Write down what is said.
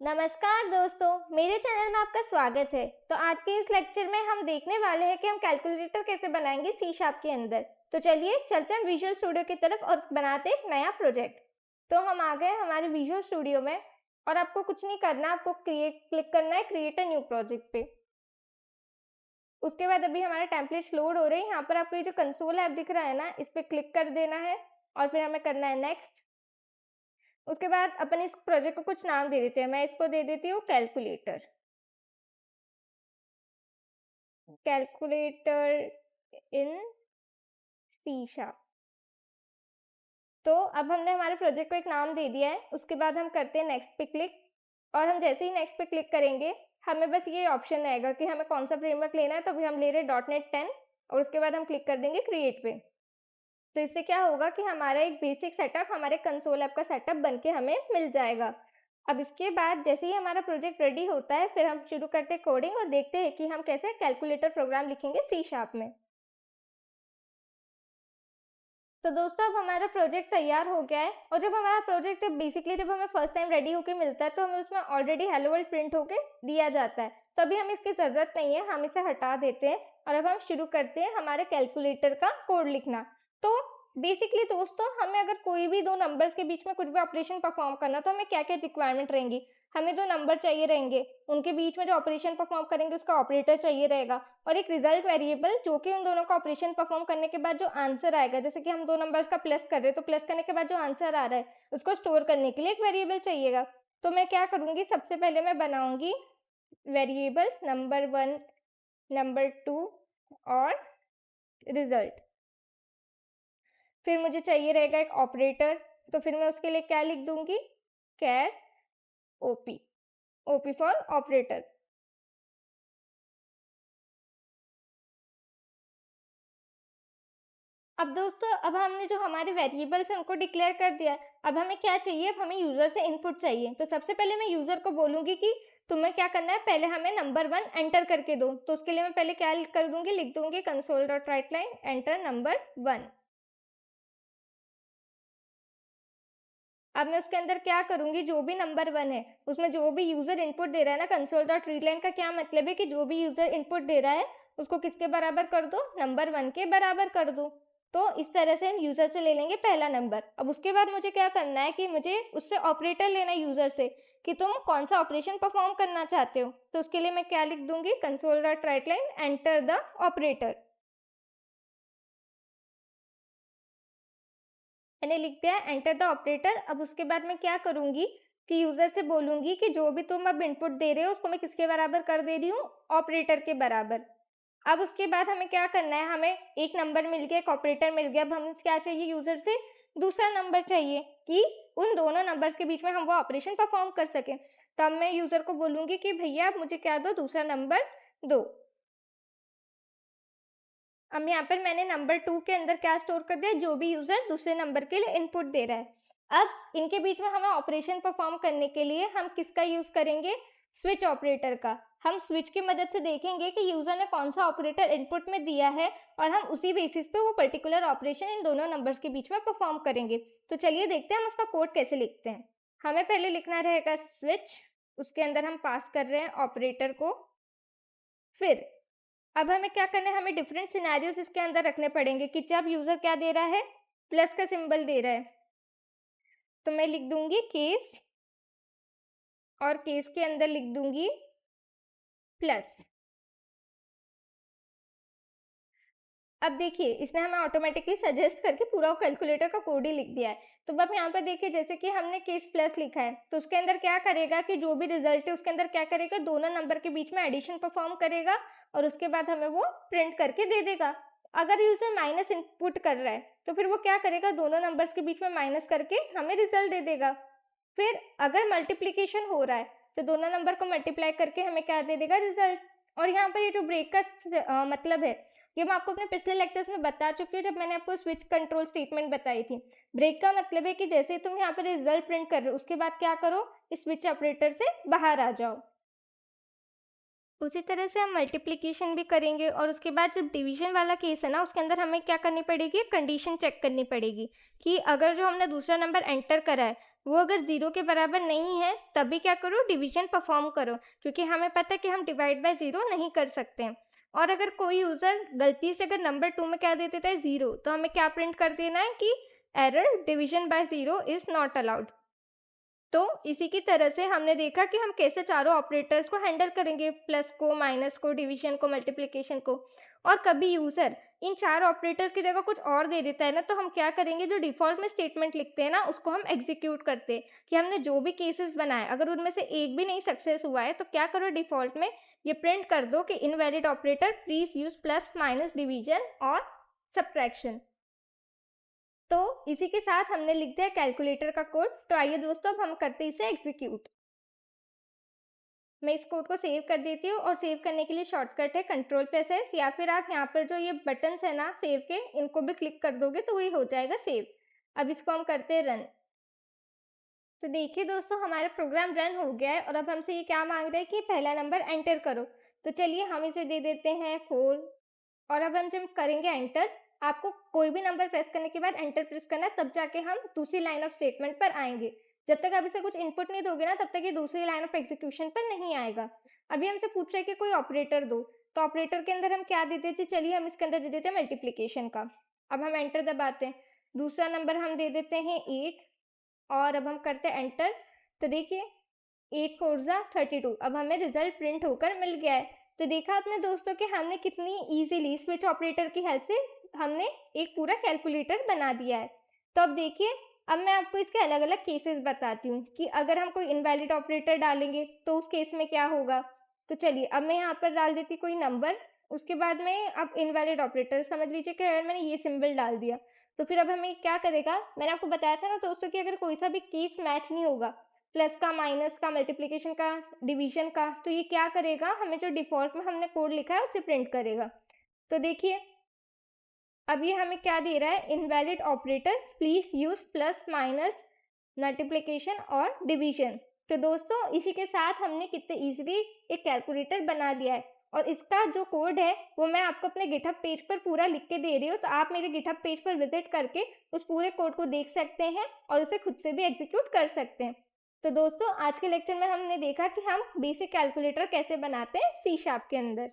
नमस्कार दोस्तों, मेरे चैनल में आपका स्वागत है। तो आज के इस लेक्चर में हम देखने वाले हैं कि हम कैलकुलेटर कैसे बनाएंगे सी शार्प के अंदर। तो चलिए चलते हैं विजुअल स्टूडियो की तरफ और बनाते एक नया प्रोजेक्ट। तो हम आ गए हमारे विजुअल स्टूडियो में और आपको कुछ नहीं करना, आपको क्लिक करना है क्रिएट अ न्यू प्रोजेक्ट पे। उसके बाद अभी हमारा टेम्पलेट्स लोड हो रहे हैं। यहाँ पर आपको ये जो कंसोल ऐप दिख रहा है ना, इस पर क्लिक कर देना है और फिर हमें करना है नेक्स्ट। उसके बाद अपन इस प्रोजेक्ट को कुछ नाम दे देते हैं। मैं इसको दे देती हूँ कैलकुलेटर इन सी शार्प। तो अब हमने हमारे प्रोजेक्ट को एक नाम दे दिया है। उसके बाद हम करते हैं नेक्स्ट पे क्लिक और हम जैसे ही नेक्स्ट पे क्लिक करेंगे हमें बस ये ऑप्शन आएगा कि हमें कौन सा फ्रेमवर्क लेना है। तो अभी हम ले रहे हैं .NET 10 और उसके बाद हम क्लिक कर देंगे क्रिएट पे। तो इससे क्या होगा कि हमारा एक बेसिक सेटअप हमारे कंसोल ऐप का सेटअप बन के हमें मिल जाएगा। अब इसके बाद जैसे ही हमारा प्रोजेक्ट रेडी होता है फिर हम शुरू करते हैं कोडिंग और देखते हैं कि हम कैसे कैलकुलेटर प्रोग्राम लिखेंगे सी शार्प में। तो दोस्तों अब हमारा प्रोजेक्ट तैयार हो गया है और जब हमारा प्रोजेक्ट बेसिकली जब हमें फर्स्ट टाइम रेडी होके मिलता है तो हमें उसमें ऑलरेडी हेलो वर्ल्ड प्रिंट होके दिया जाता है। तो अभी हमें इसकी ज़रूरत नहीं है, हम इसे हटा देते हैं और अब हम शुरू करते हैं हमारे कैलकुलेटर का कोड लिखना। तो बेसिकली दोस्तों हमें अगर कोई भी दो नंबर्स के बीच में कुछ भी ऑपरेशन परफॉर्म करना तो हमें क्या क्या रिक्वायरमेंट रहेंगी। हमें दो नंबर चाहिए रहेंगे, उनके बीच में जो ऑपरेशन परफॉर्म करेंगे उसका ऑपरेटर चाहिए रहेगा और एक रिजल्ट वेरिएबल जो कि उन दोनों का ऑपरेशन परफॉर्म करने के बाद जो आंसर आएगा, जैसे कि हम दो नंबर्स का प्लस कर रहे हैं तो प्लस करने के बाद जो आंसर आ रहा है उसको स्टोर करने के लिए एक वेरिएबल चाहिएगा। तो मैं क्या करूँगी, सबसे पहले मैं बनाऊंगी वेरिएबल्स नंबर 1, नंबर 2 और रिजल्ट। फिर मुझे चाहिए रहेगा एक ऑपरेटर, तो फिर मैं उसके लिए क्या लिख दूंगी, कैर ओपी, ओपी फॉर ऑपरेटर। अब दोस्तों अब हमने जो हमारे वेरिएबल्स हैं उनको डिक्लेयर कर दिया। अब हमें क्या चाहिए, अब हमें यूजर से इनपुट चाहिए। तो सबसे पहले मैं यूजर को बोलूंगी कि तुम्हें क्या करना है, पहले हमें नंबर 1 एंटर करके दो। तो उसके लिए मैं पहले क्या कर दूंगी, लिख दूंगी console.writeline एंटर नंबर 1। अब मैं उसके अंदर क्या करूंगी, जो भी नंबर 1 है उसमें जो भी यूजर इनपुट दे रहा है ना, console.readline का क्या मतलब है कि जो भी यूजर इनपुट दे रहा है उसको किसके बराबर कर दो, नंबर 1 के बराबर कर दो। तो इस तरह से हम यूजर से ले लेंगे पहला नंबर। अब उसके बाद मुझे क्या करना है कि मुझे उससे ऑपरेटर लेना है यूजर से कि तुम कौन सा ऑपरेशन परफॉर्म करना चाहते हो। तो उसके लिए मैं क्या लिख दूंगी, console.writeline एंटर द ऑपरेटर। मैंने लिख दिया एंटर द ऑपरेटर। अब उसके बाद मैं क्या करूंगी कि यूजर से बोलूंगी कि जो भी तुम अब इनपुट दे रहे हो उसको मैं किसके बराबर कर दे रही हूँ, ऑपरेटर के बराबर। अब उसके बाद हमें क्या करना है, हमें एक नंबर मिल गया, एक ऑपरेटर मिल गया। अब हम क्या चाहिए, यूजर से दूसरा नंबर चाहिए कि उन दोनों नंबर के बीच में हम वो ऑपरेशन परफॉर्म कर सकें। तब मैं यूजर को बोलूंगी कि भैया आप मुझे क्या दो, दूसरा नंबर दो। अब यहाँ पर मैंने नंबर 2 के अंदर क्या स्टोर कर दिया, जो भी यूजर दूसरे नंबर के लिए इनपुट दे रहा है। अब इनके बीच में हमें ऑपरेशन परफॉर्म करने के लिए हम किसका यूज करेंगे, स्विच ऑपरेटर का। हम स्विच की मदद से देखेंगे कि यूजर ने कौन सा ऑपरेटर इनपुट में दिया है और हम उसी बेसिस पे वो पर्टिकुलर ऑपरेशन इन दोनों नंबर्स के बीच में परफॉर्म करेंगे। तो चलिए देखते हैं हम उसका कोड कैसे लिखते हैं। हमें पहले लिखना रहेगा स्विच, उसके अंदर हम पास कर रहे हैं ऑपरेटर को। फिर अब हमें क्या करना है, हमें डिफरेंट सिनेरियोस इसके अंदर रखने पड़ेंगे कि जब यूजर क्या दे रहा है, प्लस का सिंबल दे रहा है। तो मैं लिख दूंगी केस और केस के अंदर लिख दूंगी प्लस। अब देखिए इसने हमें ऑटोमेटिकली सजेस्ट करके पूरा कैलकुलेटर का कोड ही लिख दिया है। तो अब यहाँ पर देखिए जैसे कि हमने केस प्लस लिखा है तो उसके अंदर क्या करेगा कि जो भी रिजल्ट है उसके अंदर क्या करेगा, दोनों नंबर के बीच में एडिशन परफॉर्म करेगा और उसके बाद हमें वो प्रिंट करके दे देगा। अगर यूजर माइनस इनपुट कर रहा है तो फिर वो क्या करेगा, दोनों नंबर्स के बीच में माइनस करके हमें रिजल्ट दे देगा। फिर अगर मल्टीप्लीकेशन हो रहा है तो दोनों नंबर को मल्टीप्लाई करके हमें क्या दे देगा, रिजल्ट। और यहाँ पर ये जो ब्रेक का मतलब है ये मैं आपको अपने पिछले लेक्चर्स में बता चुकी हूँ जब मैंने आपको स्विच कंट्रोल स्टेटमेंट बताई थी। ब्रेक का मतलब है कि जैसे तुम यहाँ पर रिजल्ट प्रिंट कर रहे हो उसके बाद क्या करो, इस स्विच ऑपरेटर से बाहर आ जाओ। उसी तरह से हम मल्टीप्लिकेशन भी करेंगे और उसके बाद जब डिवीजन वाला केस है ना उसके अंदर हमें क्या करनी पड़ेगी, कंडीशन चेक करनी पड़ेगी कि अगर जो हमने दूसरा नंबर एंटर करा है वो अगर 0 के बराबर नहीं है तभी क्या करो, डिवीजन परफॉर्म करो, क्योंकि हमें पता है कि हम डिवाइड बाय 0 नहीं कर सकते हैं। और अगर कोई यूज़र गलती से अगर नंबर 2 में क्या दे देता है 0, तो हमें क्या प्रिंट कर देना है कि error division bye 0 is not allowed. तो इसी की तरह से हमने देखा कि हम कैसे चारों ऑपरेटर्स को हैंडल करेंगे, प्लस को, माइनस को, डिवीजन को, मल्टीप्लिकेशन को। और कभी यूज़र इन 4 ऑपरेटर्स की जगह कुछ और दे देता है ना, तो हम क्या करेंगे, जो डिफ़ॉल्ट में स्टेटमेंट लिखते हैं ना, उसको हम एग्जीक्यूट करते हैं कि हमने जो भी केसेस बनाए, अगर उनमें से एक भी नहीं सक्सेस हुआ है, तो क्या करो, डिफ़ॉल्ट में ये प्रिंट कर दो कि invalid operator, please use plus, minus, division और सब्ट्रैक्शन। तो इसी के साथ हमने लिख दिया कैलकुलेटर का कोड। तो आइए दोस्तों, अब हम करते हैं इसे एग्जीक्यूट। मैं इस कोड को सेव कर देती हूँ, और सेव करने के लिए शॉर्टकट है Ctrl+S, या फिर आप यहाँ पर जो ये बटन्स है ना सेव के, इनको भी क्लिक कर दोगे तो वही हो जाएगा सेव। अब इसको हम करते हैं रन। तो देखिए दोस्तों, हमारा प्रोग्राम रन हो गया है, और अब हमसे ये क्या मांग रहा है कि पहला नंबर एंटर करो। तो चलिए हम इसे दे देते हैं 4। और अब हम जब करेंगे एंटर, आपको कोई भी नंबर प्रेस करने के बाद एंटर प्रेस करना है, तब जाके हम दूसरी लाइन ऑफ स्टेटमेंट पर आएंगे। जब तक आप इसे कुछ इनपुट नहीं दोगे ना, तब तक ये दूसरी लाइन ऑफ एग्जीक्यूशन पर नहीं आएगा। अभी हमसे पूछ रहे हैं कि कोई ऑपरेटर दो, तो ऑपरेटर के अंदर हम क्या दे देते, चलिए हम इसके अंदर दे देते हैं मल्टीप्लीकेशन का। अब हम एंटर दबाते हैं, दूसरा नंबर हम दे देते हैं 8, और अब हम करते हैं एंटर। तो देखिए 8 4 जा 32, अब हमें रिजल्ट प्रिंट होकर मिल गया है। तो देखा आपने दोस्तों कि हमने कितनी इजीली स्विच ऑपरेटर की हेल्प से हमने एक पूरा कैलकुलेटर बना दिया है। तो अब देखिए, अब मैं आपको इसके अलग अलग केसेस बताती हूँ कि अगर हम कोई इनवैलिड ऑपरेटर डालेंगे तो उस केस में क्या होगा। तो चलिए अब मैं यहाँ पर डाल देती कोई नंबर, उसके बाद में अब इनवैलिड ऑपरेटर समझ लीजिए कि अगर मैंने ये सिंबल डाल दिया, तो फिर अब हमें क्या करेगा, मैंने आपको बताया था ना दोस्तों कि अगर कोई सा भी केस मैच नहीं होगा, प्लस का, माइनस का, मल्टीप्लिकेशन का, डिवीजन का, तो ये क्या करेगा, हमें जो डिफॉल्ट में हमने कोड लिखा है उसे प्रिंट करेगा। तो देखिए अब ये हमें क्या दे रहा है, invalid operator, please use plus, minus, multiplication और डिवीजन। तो दोस्तों इसी के साथ हमने कितने इजीली एक कैलकुलेटर बना दिया है, और इसका जो कोड है वो मैं आपको अपने गिटहब पेज पर पूरा लिख के दे रही हूँ। तो आप मेरे गिटहब पेज पर विजिट करके उस पूरे कोड को देख सकते हैं और उसे खुद से भी एग्जीक्यूट कर सकते हैं। तो दोस्तों आज के लेक्चर में हमने देखा कि हम बेसिक कैलकुलेटर कैसे बनाते हैं C# के अंदर।